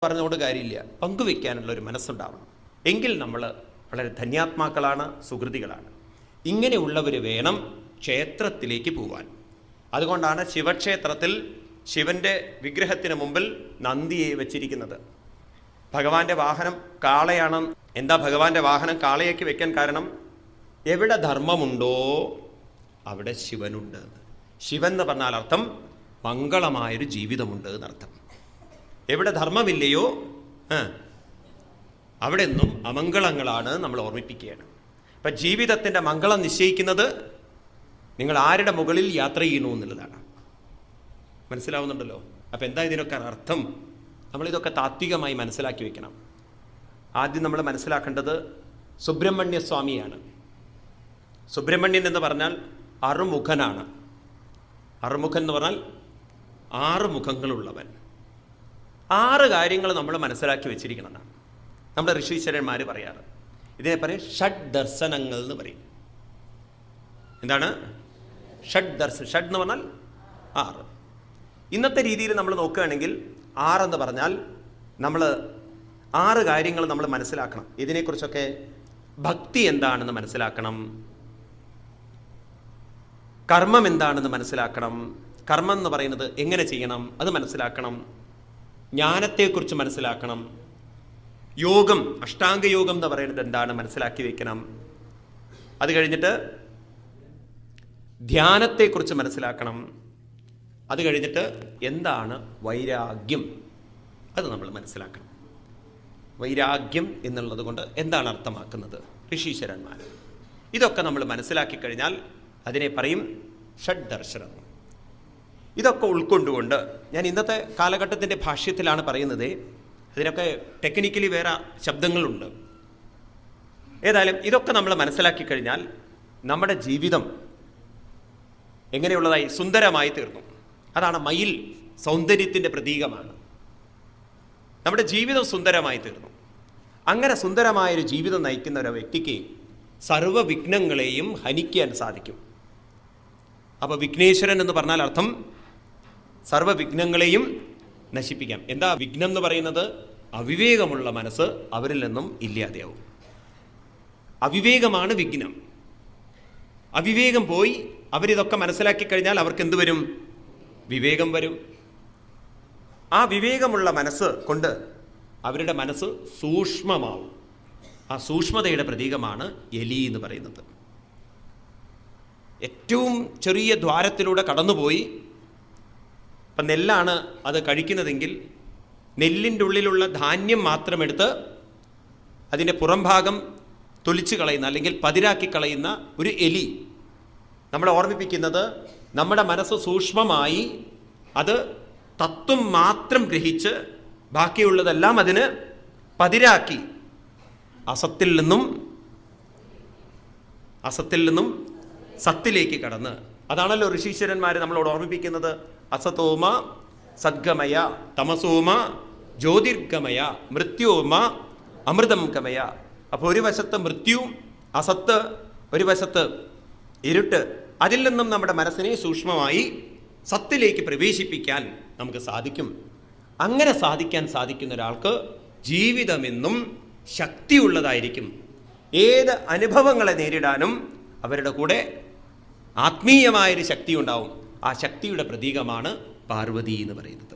പറഞ്ഞുകൊണ്ട് കാര്യമില്ല. പങ്കുവെക്കാനുള്ള ഒരു മനസ്സുണ്ടാവണം. എങ്കിൽ നമ്മൾ വളരെ ധന്യാത്മാക്കളാണ്, സുഹൃതികളാണ്. ഇങ്ങനെയുള്ളവർ വേണം ക്ഷേത്രത്തിലേക്ക് പോവാൻ. അതുകൊണ്ടാണ് ശിവക്ഷേത്രത്തിൽ ശിവന്റെ വിഗ്രഹത്തിന് മുമ്പിൽ നന്ദിയെ വെച്ചിരിക്കുന്നത്. ഭഗവാന്റെ വാഹനം കാളയാണ്. എന്താ ഭഗവാന്റെ വാഹനം കാളയ്ക്ക് വെക്കാൻ കാരണം? എവിടെ ധർമ്മമുണ്ടോ അവിടെ ശിവനുണ്ട്. ശിവൻ എന്ന് പറഞ്ഞാൽ അർത്ഥം മംഗളമായൊരു ജീവിതമുണ്ട് എന്നർത്ഥം. എവിടെ ധർമ്മമില്ലയോ അവിടെ നിന്നും അമംഗളങ്ങളാണ് നമ്മൾ ഓർമ്മിപ്പിക്കുകയാണ്. അപ്പം ജീവിതത്തിൻ്റെ മംഗളം നിശ്ചയിക്കുന്നത് നിങ്ങൾ ആരുടെ മുകളിൽ യാത്ര ചെയ്യുന്നു എന്നുള്ളതാണ്. മനസ്സിലാവുന്നുണ്ടല്ലോ? അപ്പം എന്താ ഇതിനൊക്കെ അർത്ഥം? നമ്മളിതൊക്കെ താത്വികമായി മനസ്സിലാക്കി വെക്കണം. ആദ്യം നമ്മൾ മനസ്സിലാക്കേണ്ടത് സുബ്രഹ്മണ്യ സ്വാമിയാണ്. സുബ്രഹ്മണ്യൻ എന്ന് പറഞ്ഞാൽ അറുമുഖനാണ്. അറുമുഖൻ എന്ന് പറഞ്ഞാൽ 6 മുഖങ്ങളുള്ളവൻ. 6 കാര്യങ്ങൾ നമ്മൾ മനസ്സിലാക്കി വെച്ചിരിക്കണമെന്നാണ് നമ്മുടെ ഋഷീശ്വരന്മാർ പറയാറ്. ഇതിനെ പറയും ഷഡ് ദർശനങ്ങൾ എന്ന് പറയും. എന്താണ് ഷഡ് ദർശനം? ഷഡ് എന്ന് പറഞ്ഞാൽ 6. ഇന്നത്തെ രീതിയിൽ നമ്മൾ നോക്കുകയാണെങ്കിൽ 6 എന്ന് പറഞ്ഞാൽ നമ്മൾ 6 കാര്യങ്ങൾ നമ്മൾ മനസ്സിലാക്കണം. ഇതിനെക്കുറിച്ചൊക്കെ ഭക്തി എന്താണെന്ന് മനസ്സിലാക്കണം, കർമ്മം എന്താണെന്ന് മനസ്സിലാക്കണം, കർമ്മം എന്ന് പറയുന്നത് എങ്ങനെ ചെയ്യണം അത് മനസ്സിലാക്കണം, ജ്ഞാനത്തെക്കുറിച്ച് മനസ്സിലാക്കണം, യോഗം അഷ്ടാംഗ യോഗം എന്ന് പറയുന്നത് എന്താണ് മനസ്സിലാക്കി വെക്കണം. അത് കഴിഞ്ഞിട്ട് ധ്യാനത്തെക്കുറിച്ച് മനസ്സിലാക്കണം. അത് കഴിഞ്ഞിട്ട് എന്താണ് വൈരാഗ്യം അത് നമ്മൾ മനസ്സിലാക്കണം. വൈരാഗ്യം എന്നുള്ളത് കൊണ്ട് എന്താണ് അർത്ഥമാക്കുന്നത് ഋഷീശ്വരന്മാർ. ഇതൊക്കെ നമ്മൾ മനസ്സിലാക്കി കഴിഞ്ഞാൽ അതിനെ പറയും ഷഡ് ദർശനം. ഇതൊക്കെ ഉൾക്കൊണ്ടുകൊണ്ട് ഞാൻ ഇന്നത്തെ കാലഘട്ടത്തിൻ്റെ ഭാഷ്യത്തിലാണ് പറയുന്നത്. അതിനൊക്കെ ടെക്നിക്കലി വേറെ ശബ്ദങ്ങളുണ്ട്. ഏതായാലും ഇതൊക്കെ നമ്മൾ മനസ്സിലാക്കി കഴിഞ്ഞാൽ നമ്മുടെ ജീവിതം എങ്ങനെയുള്ളതായി? സുന്ദരമായി തീർന്നു. അതാണ് മയിൽ സൗന്ദര്യത്തിൻ്റെ പ്രതീകമാണ്. നമ്മുടെ ജീവിതം സുന്ദരമായി തീർന്നു. അങ്ങനെ സുന്ദരമായൊരു ജീവിതം നയിക്കുന്ന ഒരു വ്യക്തിക്ക് സർവ്വവിഘ്നങ്ങളെയും ഹനിക്കാൻ സാധിക്കും. അപ്പോൾ വിഘ്നേശ്വരൻ എന്ന് പറഞ്ഞാൽ അർത്ഥം സർവ്വവിഘ്നങ്ങളെയും നശിപ്പിക്കാം. എന്താ വിഘ്നം എന്ന് പറയുന്നത്? അവിവേകമുള്ള മനസ്സ് അവരിൽ നിന്നും ഇല്ലാതെയാവും. അവിവേകമാണ് വിഘ്നം. അവിവേകം പോയി അവരിതൊക്കെ മനസ്സിലാക്കി കഴിഞ്ഞാൽ അവർക്ക് എന്ത് വരും? വിവേകം വരും. ആ വിവേകമുള്ള മനസ്സ് കൊണ്ട് അവരുടെ മനസ്സ് സൂക്ഷ്മമാവും. ആ സൂക്ഷ്മതയുടെ പ്രതീകമാണ് എലി എന്ന് പറയുന്നത്. ഏറ്റവും ചെറിയ ദ്വാരത്തിലൂടെ കടന്നുപോയി ഇപ്പം നെല്ലാണ് അത് കഴിക്കുന്നതെങ്കിൽ നെല്ലിൻ്റെ ഉള്ളിലുള്ള ധാന്യം മാത്രമെടുത്ത് അതിൻ്റെ പുറംഭാഗം തൊലിച്ച് കളയുന്ന അല്ലെങ്കിൽ പതിരാക്കി കളയുന്ന ഒരു എലി നമ്മളെ ഓർമ്മിപ്പിക്കുന്നത് നമ്മുടെ മനസ്സ് സൂക്ഷ്മമായി അത് തത്വം മാത്രം ഗ്രഹിച്ച് ബാക്കിയുള്ളതെല്ലാം അതിന് പതിരാക്കി അസത്തിൽ നിന്നും സത്തിലേക്ക് കടന്ന്, അതാണല്ലോ ഋഷീശ്വരന്മാർ നമ്മളോട് ഓർമ്മിപ്പിക്കുന്നത്. അസതോമ സദ്ഗമയ തമസോമ ജ്യോതിർഗമയ മൃത്യോമ അമൃതം ഗമയ. അപ്പോൾ ഒരു വശത്ത് മൃത്യു, അസത്ത്, ഒരു വശത്ത് ഇരുട്ട്. അതിൽ നിന്നും നമ്മുടെ മനസ്സിനെ സൂക്ഷ്മമായി സത്തിലേക്ക് പ്രവേശിപ്പിക്കാൻ നമുക്ക് സാധിക്കും. അങ്ങനെ സാധിക്കാൻ സാധിക്കുന്ന ഒരാൾക്ക് ജീവിതമെന്നും ശക്തിയുള്ളതായിരിക്കും. ഏത് അനുഭവങ്ങളെ നേരിടാനും അവരുടെ കൂടെ ആത്മീയമായൊരു ശക്തി ഉണ്ടാവും. ആ ശക്തിയുടെ പ്രതീകമാണ് പാർവതി എന്ന് പറയുന്നത്.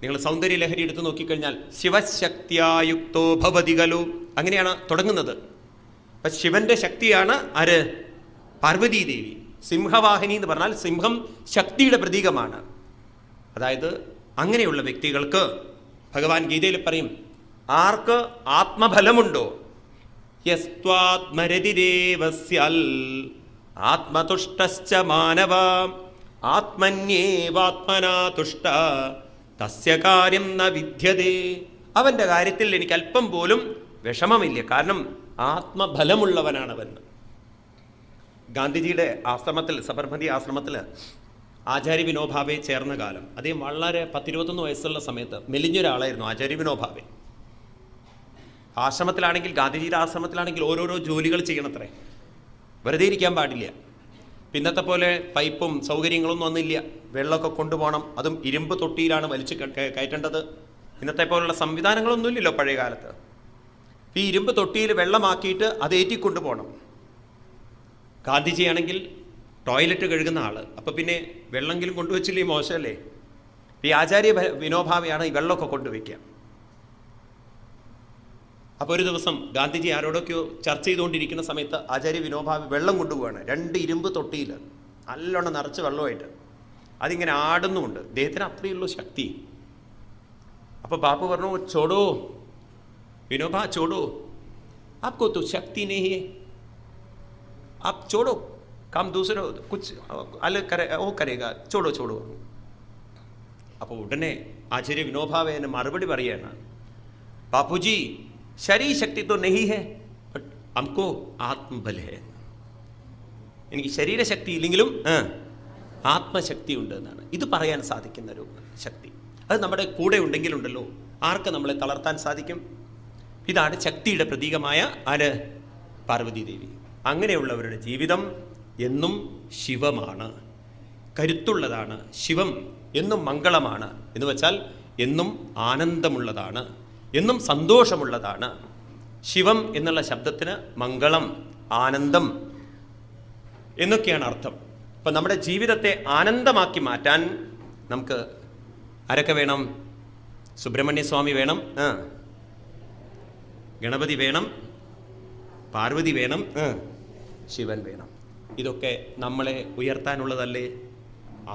നിങ്ങൾ സൗന്ദര്യ ലഹരി എടുത്ത് നോക്കിക്കഴിഞ്ഞാൽ ശിവശക്തിയായുക്തോ ഭവതി ഖലു അങ്ങനെയാണ് തുടങ്ങുന്നത്. അപ്പം ശിവന്റെ ശക്തിയാണ് ആര്? പാർവതി ദേവി. സിംഹവാഹിനി എന്ന് പറഞ്ഞാൽ സിംഹം ശക്തിയുടെ പ്രതീകമാണ്. അതായത് അങ്ങനെയുള്ള വ്യക്തികൾക്ക് ഭഗവാൻ ഗീതയിൽ പറയും, ആർക്ക് ആത്മഫലമുണ്ടോ യസ്ത്വാത്മരതിരേവസ്യൽ ആത്മതുഷ്ടശ്ച മാനവ ആത്മന്യേവാത്മനാ തുഷ്ട തസ്യ കാര്യം ന വിദ്യതേ. അവൻ്റെ കാര്യത്തിൽ എനിക്ക് അല്പം പോലും വിഷമമില്ല, കാരണം ആത്മഫലമുള്ളവനാണവൻ. ഗാന്ധിജിയുടെ ആശ്രമത്തിൽ, സബർമതി ആശ്രമത്തിൽ ആചാര്യ വിനോഭാവെ ചേർന്ന കാലം, അദ്ദേഹം വളരെ 10-21 വയസ്സുള്ള സമയത്ത് മെലിഞ്ഞൊരാളായിരുന്നു ആചാര്യ വിനോഭാവെ. ആശ്രമത്തിലാണെങ്കിൽ, ഗാന്ധിജിയുടെ ആശ്രമത്തിലാണെങ്കിൽ ഓരോരോ ജോലികൾ ചെയ്യണത്രേ, വെറുതെ ഇരിക്കാൻ പാടില്ല. പിന്നത്തെ പോലെ പൈപ്പും സൗകര്യങ്ങളൊന്നും ഒന്നുമില്ല. വെള്ളമൊക്കെ കൊണ്ടുപോകണം, അതും ഇരുമ്പ് തൊട്ടിയിലാണ് വലിച്ച് കയറ്റേണ്ടത്. ഇന്നത്തെ പോലുള്ള സംവിധാനങ്ങളൊന്നുമില്ലല്ലോ പഴയ കാലത്ത്. ഈ ഇരുമ്പ് തൊട്ടിയിൽ വെള്ളമാക്കിയിട്ട് അത് ഏറ്റിക്കൊണ്ടു പോകണം. ഗാന്ധിജിയാണെങ്കിൽ ടോയ്ലറ്റ് കഴുകുന്ന ആള്, അപ്പം പിന്നെ വെള്ളമെങ്കിലും കൊണ്ടുവച്ചില്ലേ മോശമല്ലേ? ഈ ആചാര്യ വിനോഭാവയാണ് ഈ വെള്ളമൊക്കെ കൊണ്ടുവയ്ക്കുക. അപ്പോൾ ഒരു ദിവസം ഗാന്ധിജി ആരോടൊക്കെയോ ചർച്ച ചെയ്തുകൊണ്ടിരിക്കുന്ന സമയത്ത് ആചാര്യ വിനോഭാവി വെള്ളം കൊണ്ടുപോവാണ്. 2 ഇരുമ്പ് തൊട്ടിയിൽ നല്ലോണം നിറച്ച് വെള്ളമായിട്ട് അതിങ്ങനെ ആടുന്നുമുണ്ട്. അദ്ദേഹത്തിന് അത്രയുള്ളൂ ശക്തി. അപ്പോൾ ബാപ്പു പറഞ്ഞു, ചോടോ വിനോബ ചോടോ, आपको तो शक्ति नहीं है, आप छोड़ो, काम दूसरा कुछ अलग करे, वो करेगा, छोड़ो छोड़ो. അപ്പോൾ ഉടനെ ആചാര്യ വിനോഭാവേന മറുപടി പറയാണ്, ബാപ്പുജി ശരീര ശക്തി तो नहीं है, बट हमको ആത്മബൽ है. എനിക്ക് ശരീരശക്തി ഇല്ലെങ്കിലും ആത്മശക്തി ഉണ്ട് എന്നാണ് ഇത് പറയാൻ സാധിക്കുന്ന ഒരു ശക്തി. അത് നമ്മുടെ കൂടെ ഉണ്ടെങ്കിലുണ്ടല്ലോ ആർക്ക് നമ്മളെ തളർത്താൻ സാധിക്കും? ഇതാണ് ശക്തിയുടെ പ്രതീകമായ ആര്? പാർവതി ദേവി. അങ്ങനെയുള്ളവരുടെ ജീവിതം എന്നും ശിവമാണ്, കരുത്തുള്ളതാണ്. ശിവം എന്നും മംഗളമാണ് എന്ന് വെച്ചാൽ എന്നും ആനന്ദമുള്ളതാണ്, എന്നും സന്തോഷമുള്ളതാണ്. ശിവം എന്നുള്ള ശബ്ദത്തിന് മംഗളം, ആനന്ദം എന്നൊക്കെയാണ് അർത്ഥം. അപ്പം നമ്മുടെ ജീവിതത്തെ ആനന്ദമാക്കി മാറ്റാൻ നമുക്ക് ആരൊക്കെ വേണം? സുബ്രഹ്മണ്യ സ്വാമി വേണം, ഗണപതി വേണം, പാർവതി വേണം, ശിവൻ വേണം. ഇതൊക്കെ നമ്മളെ ഉയർത്താനുള്ളതല്ലേ?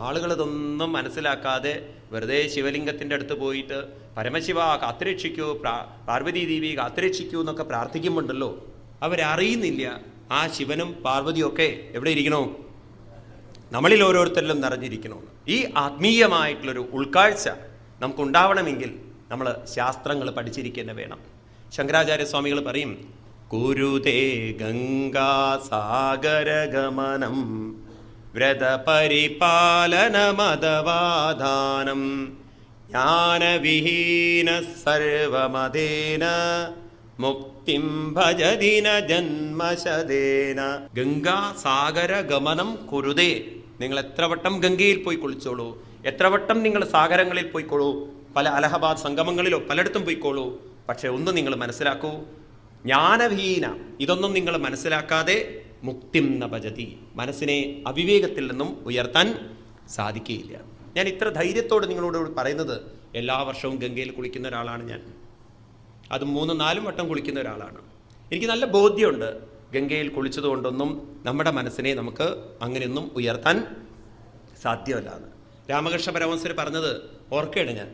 ആളുകൾ ഇതൊന്നും മനസ്സിലാക്കാതെ വെറുതെ ശിവലിംഗത്തിൻ്റെ അടുത്ത് പോയിട്ട് പരമശിവ കാത്തുരക്ഷിക്കൂ, പാർവതി ദേവി കാത്തുരക്ഷിക്കൂ എന്നൊക്കെ പ്രാർത്ഥിക്കുമ്പോണ്ടല്ലോ അവരറിയുന്നില്ല ആ ശിവനും പാർവതിയും ഒക്കെ എവിടെ ഇരിക്കണോ? നമ്മളിൽ ഓരോരുത്തരിലും നിറഞ്ഞിരിക്കണമെന്ന്. ഈ ആത്മീയമായിട്ടുള്ളൊരു ഉൾക്കാഴ്ച നമുക്കുണ്ടാവണമെങ്കിൽ നമ്മൾ ശാസ്ത്രങ്ങൾ പഠിച്ചിരിക്കുക വേണം. ശങ്കരാചാര്യസ്വാമികൾ പറയും, കുരുതേ ഗംഗാസാഗരഗമനം വ്രതപരിപാലനമദവാധാനം ജ്ഞാനവിഹീന സർവമതേന മുക്തിം ഭജതിന ജന്മശതേന. ഗംഗാസാഗര ഗമനം കുരുതേ. നിങ്ങൾ എത്ര വട്ടം ഗംഗയിൽ പോയി കുളിച്ചോളൂ, എത്ര വട്ടം നിങ്ങൾ സാഗരങ്ങളിൽ പോയിക്കോളൂ, പല അലഹബാദ് സംഗമങ്ങളിലോ പലയിടത്തും പോയിക്കോളൂ. പക്ഷെ ഒന്ന് നിങ്ങൾ മനസ്സിലാക്കൂ, ജ്ഞാനഹീന ഇതൊന്നും നിങ്ങൾ മനസ്സിലാക്കാതെ മുക്തിം ന ഭജതി, മനസ്സിനെ അവിവേകത്തിൽ നിന്നും ഉയർത്താൻ സാധിക്കുകയില്ല. ഞാൻ ഇത്ര ധൈര്യത്തോട് നിങ്ങളോട് പറയുന്നത്, എല്ലാ വർഷവും ഗംഗയിൽ കുളിക്കുന്ന ഒരാളാണ് ഞാൻ. അത് 3-4 വട്ടം കുളിക്കുന്ന ഒരാളാണ്. എനിക്ക് നല്ല ബോധ്യമുണ്ട് ഗംഗയിൽ കുളിച്ചതുകൊണ്ടൊന്നും നമ്മുടെ മനസ്സിനെ നമുക്ക് അങ്ങനെയൊന്നും ഉയർത്താൻ സാധ്യമല്ല എന്ന്. രാമകൃഷ്ണ പരമഹംസർ പറഞ്ഞത് ഓർക്കുകയാണ് ഞാൻ.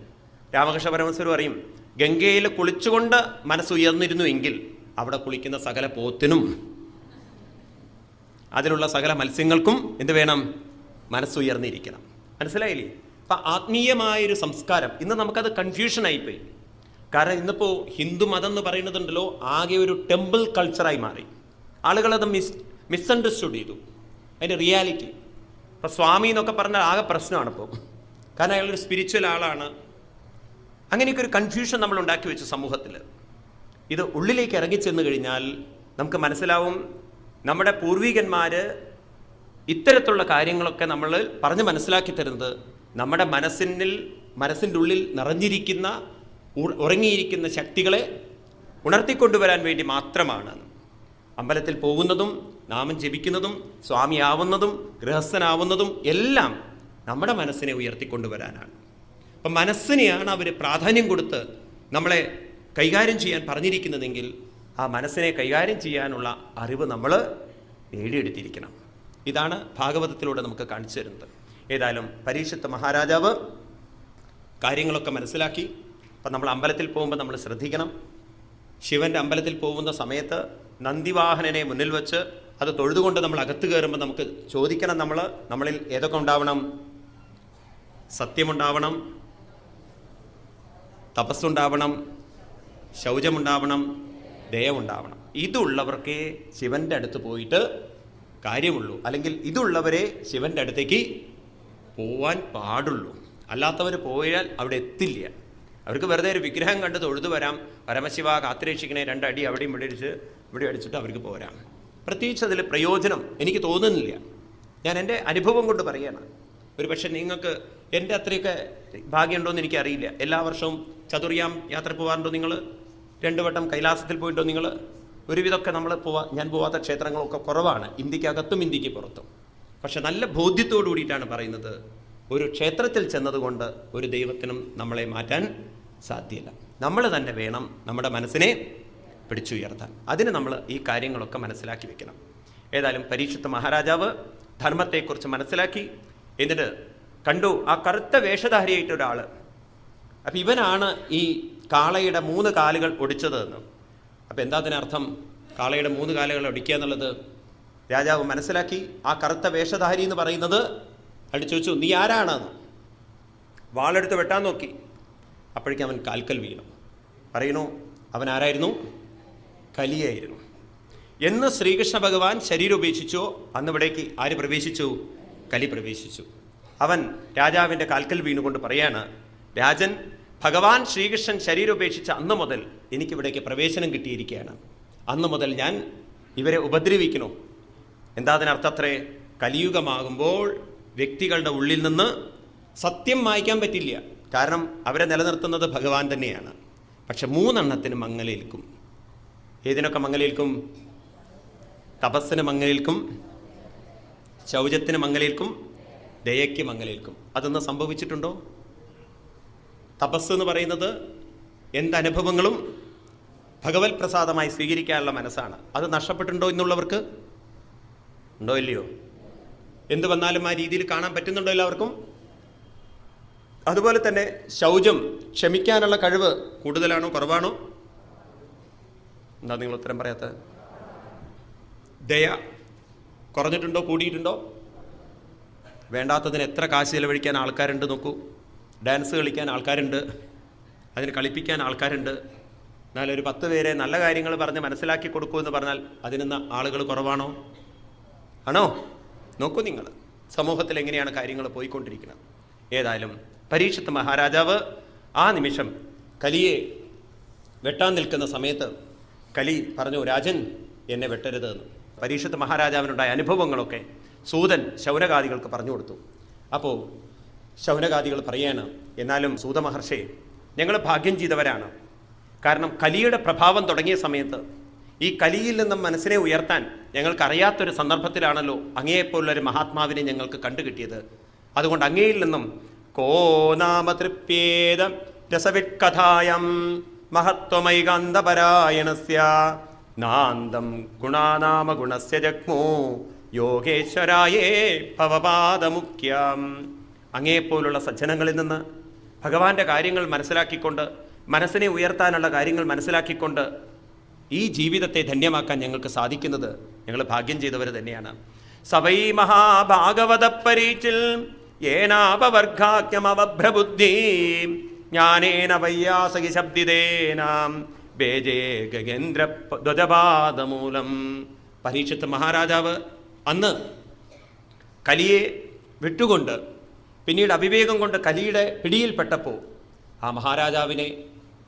രാമകൃഷ്ണ പരമഹംസർ പറയും, ഗംഗയിൽ കുളിച്ചുകൊണ്ട് മനസ്സുയർന്നിരുന്നു എങ്കിൽ അവിടെ കുളിക്കുന്ന സകല പോത്തിനും അതിലുള്ള സകല മത്സ്യങ്ങൾക്കും എന്ത് വേണം? മനസ്സുയർന്നിരിക്കണം. മനസ്സിലായില്ലേ? അപ്പം ആത്മീയമായൊരു സംസ്കാരം ഇന്ന് നമുക്കത് കൺഫ്യൂഷനായിപ്പോയി. കാരണം ഇന്നിപ്പോൾ ഹിന്ദു മതം എന്ന് പറയുന്നതുണ്ടല്ലോ ആകെ ഒരു ടെമ്പിൾ കൾച്ചറായി മാറി. ആളുകളത് മിസ്അണ്ടർസ്റ്റുഡ് ചെയ്തു അതിൻ്റെ റിയാലിറ്റി. ഇപ്പം സ്വാമി എന്നൊക്കെ പറഞ്ഞാൽ ആകെ പ്രശ്നമാണ് ഇപ്പോൾ. കാരണം അയാളൊരു സ്പിരിച്വൽ ആളാണ്. അങ്ങനെയൊക്കെ ഒരു കൺഫ്യൂഷൻ നമ്മൾ ഉണ്ടാക്കി വെച്ചു സമൂഹത്തിൽ. ഇത് ഉള്ളിലേക്ക് ഇറങ്ങിച്ചെന്ന് കഴിഞ്ഞാൽ നമുക്ക് മനസ്സിലാവും, നമ്മുടെ പൂർവികന്മാർ ഇത്തരത്തിലുള്ള കാര്യങ്ങളൊക്കെ നമ്മൾ പറഞ്ഞ് മനസ്സിലാക്കി തരുന്നത് നമ്മുടെ മനസ്സിൻ്റെ ഉള്ളിൽ നിറഞ്ഞിരിക്കുന്ന ഉറങ്ങിയിരിക്കുന്ന ശക്തികളെ ഉണർത്തിക്കൊണ്ടുവരാൻ വേണ്ടി മാത്രമാണ്. അമ്പലത്തിൽ പോകുന്നതും നാമം ജപിക്കുന്നതും സ്വാമിയാവുന്നതും ഗൃഹസ്ഥനാവുന്നതും എല്ലാം നമ്മുടെ മനസ്സിനെ ഉയർത്തിക്കൊണ്ടുവരാനാണ്. അപ്പം മനസ്സിനെയാണ് അവർ പ്രാധാന്യം കൊടുത്ത് നമ്മളെ കൈകാര്യം ചെയ്യാൻ പറഞ്ഞിരിക്കുന്നതെങ്കിൽ ആ മനസ്സിനെ കൈകാര്യം ചെയ്യാനുള്ള അറിവ് നമ്മൾ നേടിയെടുത്തിരിക്കണം. ഇതാണ് ഭാഗവതത്തിലൂടെ നമുക്ക് കാണിച്ചു തരുന്നത്. ഏതായാലും പരീക്ഷത്ത് മഹാരാജാവ് കാര്യങ്ങളൊക്കെ മനസ്സിലാക്കി. അപ്പം നമ്മൾ അമ്പലത്തിൽ പോകുമ്പോൾ നമ്മൾ ശ്രദ്ധിക്കണം. ശിവൻ്റെ അമ്പലത്തിൽ പോകുന്ന സമയത്ത് നന്ദിവാഹനനെ മുന്നിൽ വെച്ച് അത് തൊഴുതുകൊണ്ട് നമ്മൾ അകത്ത് കയറുമ്പോൾ നമുക്ക് ചോദിക്കണം, നമ്മളിൽ ഏതൊക്കെ ഉണ്ടാവണം? സത്യമുണ്ടാവണം, തപസ്സുണ്ടാവണം, ശൗചമുണ്ടാവണം, ദയവുണ്ടാവണം. ഇതുള്ളവർക്കേ ശിവൻ്റെ അടുത്ത് പോയിട്ട് കാര്യമുള്ളൂ. അല്ലെങ്കിൽ ഇതുള്ളവരെ ശിവൻ്റെ അടുത്തേക്ക് പോവാൻ പാടുള്ളൂ. അല്ലാത്തവർ പോയാൽ അവിടെ എത്തില്ല. അവർക്ക് വെറുതെ ഒരു വിഗ്രഹം കണ്ട് തൊഴുതു വരാം, പരമശിവ കാത്തുരക്ഷിക്കണേ 2 അടി അവിടെയും ഇവിടെ അടിച്ചിട്ട് അവർക്ക് പോരാം. പ്രത്യേകിച്ച് അതിൽ പ്രയോജനം എനിക്ക് തോന്നുന്നില്ല. ഞാൻ എൻ്റെ അനുഭവം കൊണ്ട് പറയുകയാണ്. ഒരു പക്ഷേ നിങ്ങൾക്ക് എൻ്റെ അത്രയൊക്കെ ഭാഗ്യമുണ്ടോ എന്ന് എനിക്കറിയില്ല. എല്ലാ വർഷവും ചതുർയാം യാത്ര പോകാറുണ്ടോ നിങ്ങൾ? 2 വട്ടം കൈലാസത്തിൽ പോയിട്ടോ നിങ്ങൾ? ഒരുവിധമൊക്കെ ഞാൻ പോവാത്ത ക്ഷേത്രങ്ങളൊക്കെ കുറവാണ്, ഇന്ത്യക്കകത്തും ഇന്ത്യക്ക് പുറത്തും. പക്ഷെ നല്ല ബോധ്യത്തോടു കൂടിയിട്ടാണ് പറയുന്നത്, ഒരു ക്ഷേത്രത്തിൽ ചെന്നതുകൊണ്ട് ഒരു ദൈവത്തിനും നമ്മളെ മാറ്റാൻ സാധ്യമല്ല. നമ്മൾ തന്നെ വേണം നമ്മുടെ മനസ്സിനെ പിടിച്ചുയർത്താൻ. അതിന് നമ്മൾ ഈ കാര്യങ്ങളൊക്കെ മനസ്സിലാക്കി വെക്കണം. ഏതായാലും പരീക്ഷിത്ത് മഹാരാജാവ് ധർമ്മത്തെക്കുറിച്ച് മനസ്സിലാക്കി. എന്നിട്ട് കണ്ടു ആ കറുത്ത വേഷധാരിയായിട്ട് ഒരാൾ. അപ്പം ഇവനാണ് ഈ കാളയുടെ 3 കാലുകൾ ഒടിച്ചത് എന്ന്. അപ്പം എന്താ അതിനർത്ഥം? കാളയുടെ 3 കാലുകൾ ഒടിക്കുക എന്നുള്ളത് രാജാവ് മനസ്സിലാക്കി. ആ കറുത്ത വേഷധാരി എന്ന് പറയുന്നത് അയാൾ ചോദിച്ചു, നീ ആരാണെന്ന്. വാളെടുത്ത് വെട്ടാൻ നോക്കി. അപ്പോഴേക്കും അവൻ കാൽക്കൽ വീണു. പറയണു, അവൻ ആരായിരുന്നു? കലിയായിരുന്നു. എന്ന് ശ്രീകൃഷ്ണ ഭഗവാൻ ശരീരം ഉപേക്ഷിച്ചോ അന്ന് ഇവിടേക്ക് ആര് പ്രവേശിച്ചു? കലി പ്രവേശിച്ചു. അവൻ രാജാവിൻ്റെ കാൽക്കൽ വീണുകൊണ്ട് പറയാണ്, രാജൻ, ഭഗവാൻ ശ്രീകൃഷ്ണൻ ശരീരം ഉപേക്ഷിച്ച അന്ന് മുതൽ എനിക്കിവിടേക്ക് പ്രവേശനം കിട്ടിയിരിക്കുകയാണ്. അന്ന് മുതൽ ഞാൻ ഇവരെ ഉപദ്രവിക്കണു. എന്താ അതിനർത്ഥത്രേ? കലിയുഗമാകുമ്പോൾ വ്യക്തികളുടെ ഉള്ളിൽ നിന്ന് സത്യം മായ്ക്കാൻ പറ്റില്ല. കാരണം അവരെ നിലനിർത്തുന്നത് ഭഗവാൻ തന്നെയാണ്. പക്ഷെ 3 എണ്ണത്തിന് മങ്ങലേൽക്കും. ഏതിനൊക്കെ മങ്ങലേൽക്കും? തപസ്സിന് മങ്ങലേൽക്കും, ശൗചത്തിന് മങ്ങലേൽക്കും, ദയയ്ക്ക് മങ്ങലേൽക്കും. അതൊന്ന് സംഭവിച്ചിട്ടുണ്ടോ? തപസ് എന്ന് പറയുന്നത് എന്തനുഭവങ്ങളും ഭഗവത് പ്രസാദമായി സ്വീകരിക്കാനുള്ള മനസ്സാണ്. അത് നഷ്ടപ്പെട്ടിട്ടുണ്ടോ എന്നുള്ളവർക്ക്? ഉണ്ടോ ഇല്ലയോ? എന്ത് വന്നാലും ആ രീതിയിൽ കാണാൻ പറ്റുന്നുണ്ടോ എല്ലാവർക്കും? അതുപോലെ തന്നെ ശൗചം, ക്ഷമിക്കാനുള്ള കഴിവ് കൂടുതലാണോ കുറവാണോ? എന്താ നിങ്ങൾ ഉത്തരം പറയാത്തത്? ദയ കുറഞ്ഞിട്ടുണ്ടോ കൂടിയിട്ടുണ്ടോ? വേണ്ടാത്തതിന് എത്ര കാശ് ചിലവഴിക്കാൻ ആൾക്കാരുണ്ട് നോക്കൂ. ഡാൻസ് കളിക്കാൻ ആൾക്കാരുണ്ട്, അതിന് കളിപ്പിക്കാൻ ആൾക്കാരുണ്ട്. എന്നാൽ ഒരു 10 പേരെ നല്ല കാര്യങ്ങൾ പറഞ്ഞ് മനസ്സിലാക്കി കൊടുക്കൂ എന്ന് പറഞ്ഞാൽ അതിന് ആളുകൾ കുറവാണോ? ആണോ? നോക്കൂ നിങ്ങൾ സമൂഹത്തിൽ എങ്ങനെയാണ് കാര്യങ്ങൾ പോയിക്കൊണ്ടിരിക്കുന്നത്. ഏതായാലും പരീക്ഷിത്ത് മഹാരാജാവ് ആ നിമിഷം കലിയെ വെട്ടാൻ നിൽക്കുന്ന സമയത്ത് കലി പറഞ്ഞു, രാജൻ എന്നെ വെട്ടരുത് എന്ന്. പരീക്ഷിത്ത് മഹാരാജാവിനുണ്ടായ അനുഭവങ്ങളൊക്കെ സൂതൻ ശൗനകാദികൾക്ക് പറഞ്ഞു കൊടുത്തു. അപ്പോൾ ശൗനകാദികൾ പറയാണ്, എന്നാലും സൂത മഹർഷി, ഞങ്ങൾ ഭാഗ്യം ചെയ്തവരാണ്. കാരണം കലിയുടെ പ്രഭാവം തുടങ്ങിയ സമയത്ത് ഈ കലിയിൽ നിന്നും മനസ്സിനെ ഉയർത്താൻ ഞങ്ങൾക്കറിയാത്തൊരു സന്ദർഭത്തിലാണല്ലോ അങ്ങയെപ്പോലുള്ളൊരു മഹാത്മാവിനെ ഞങ്ങൾക്ക് കണ്ടുകിട്ടിയത്. അതുകൊണ്ട് അങ്ങയിൽ നിന്നും കോ നാമ തൃപ്യേത രസവിത്കഥായം മഹത്വമൈകാന്തപരായണസ്യ നാന്തം ഗുണാനാമ ഗുണസ്യ ജഗ്മോ യോഗേശ്വരായേ ഭവപാദമുഖ്യം. അങ്ങയെപ്പോലുള്ള സജ്ജനങ്ങളിൽ നിന്ന് ഭഗവാന്റെ കാര്യങ്ങൾ മനസ്സിലാക്കിക്കൊണ്ട്, മനസ്സിനെ ഉയർത്താനുള്ള കാര്യങ്ങൾ മനസ്സിലാക്കിക്കൊണ്ട് ഈ ജീവിതത്തെ ധന്യമാക്കാൻ ഞങ്ങൾക്ക് സാധിക്കുന്നത് ഞങ്ങൾ ഭാഗ്യം ചെയ്തവർ തന്നെയാണ്. സവൈ മഹാഭാഗവത പരീച്ചിൽ ഏനാപവർഗാക്യമവഭ്രബുദ്ധി ജ്ഞാനേന വയ്യാസകി ശബ്ദിതേനാം ബേജേ ഗഗേന്ദ്ര ധ്വജപാദമൂലം. പരീക്ഷിത്ത് മഹാരാജാവ് അന്ന് കലിയെ വിട്ടുകൊണ്ട് പിന്നീട് അവിവേകം കൊണ്ട് കലിയുടെ പിടിയിൽപ്പെട്ടപ്പോൾ ആ മഹാരാജാവിനെ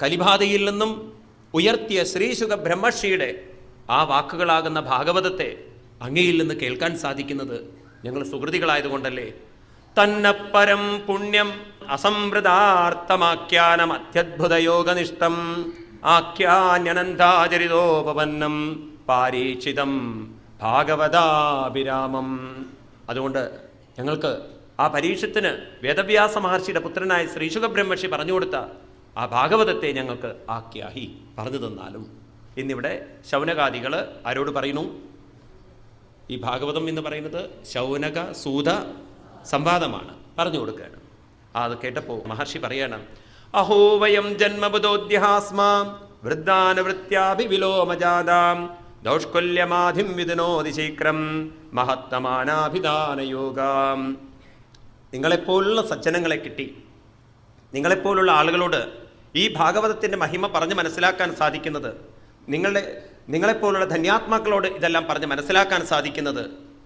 കലിബാധയിൽ നിന്നും ഉയർത്തിയ ശ്രീശുക ബ്രഹ്മർഷിയുടെ ആ വാക്കുകളാകുന്ന ഭാഗവതത്തെ അങ്ങയിൽ നിന്ന് കേൾക്കാൻ സാധിക്കുന്നത് ഞങ്ങൾ സുഹൃതികളായതുകൊണ്ടല്ലേ. തന്നപ്പരം പുണ്യം അസംവൃതാർത്ഥമാഖ്യാനം അത്യദ്ഭുതയോഗനിഷ്ഠം ആഖ്യാന്യനന്താചരിതോപന്നം പാരീക്ഷിതം ഭാഗവതാഭിരാമം. അതുകൊണ്ട് ഞങ്ങൾക്ക് ആ പരീക്ഷത്തിന് വേദവ്യാസ മഹർഷിയുടെ പുത്രനായ ശ്രീശുക ബ്രഹ്മർഷി പറഞ്ഞു കൊടുത്ത ആ ഭാഗവതത്തെ ഞങ്ങൾക്ക് ആഖ്യാഹി പറഞ്ഞു തന്നാലും. ഇന്നിവിടെ ശൗനകാദികൾ ആരോട് പറയുന്നു? ഈ ഭാഗവതം എന്ന് പറയുന്നത് ശൗനക സൂത സംവാദമാണ്, പറഞ്ഞു കൊടുക്കുകയാണ്. അത് കേട്ടപ്പോൾ മഹർഷി പറയണം, അഹോ വയം ജന്മബുധോദ്യഹാസ്മാം വൃദ്ധാനവൃത്യാഭിവിലോമജാതാം ദൗഷ്കൊല്യമാധിം വിദനോതി ശീക്രം മഹത്തമാനാഭിധാനയോഗാം. നിങ്ങളെപ്പോലുള്ള സജ്ജനങ്ങളെ കിട്ടി, നിങ്ങളെപ്പോലുള്ള ആളുകളോട് ഈ ഭാഗവതത്തിൻ്റെ മഹിമ പറഞ്ഞ് മനസ്സിലാക്കാൻ സാധിക്കുന്നത്, നിങ്ങളെപ്പോലുള്ള ധന്യാത്മാക്കളോട് ഇതെല്ലാം പറഞ്ഞ് മനസ്സിലാക്കാൻ സാധിക്കുന്നത്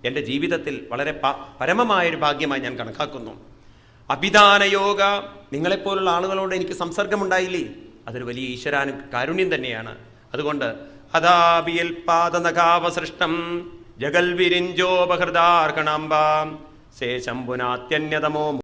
എൻ്റെ ജീവിതത്തിൽ വളരെ പരമമായൊരു ഭാഗ്യമായി ഞാൻ കണക്കാക്കുന്നു. അഭിധാനയോഗ, നിങ്ങളെപ്പോലുള്ള ആളുകളോട് എനിക്ക് സംസർഗമുണ്ടായില്ലേ, അതൊരു വലിയ കാരുണ്യം തന്നെയാണ്. അതുകൊണ്ട് അതാപിയൽപാദനകാവസൃഷ്ടം ജഗൽവിരിഞ്ചോപഹൃതാർക്കണാംബാം ശേഷംബുനാത്യന്യതമോ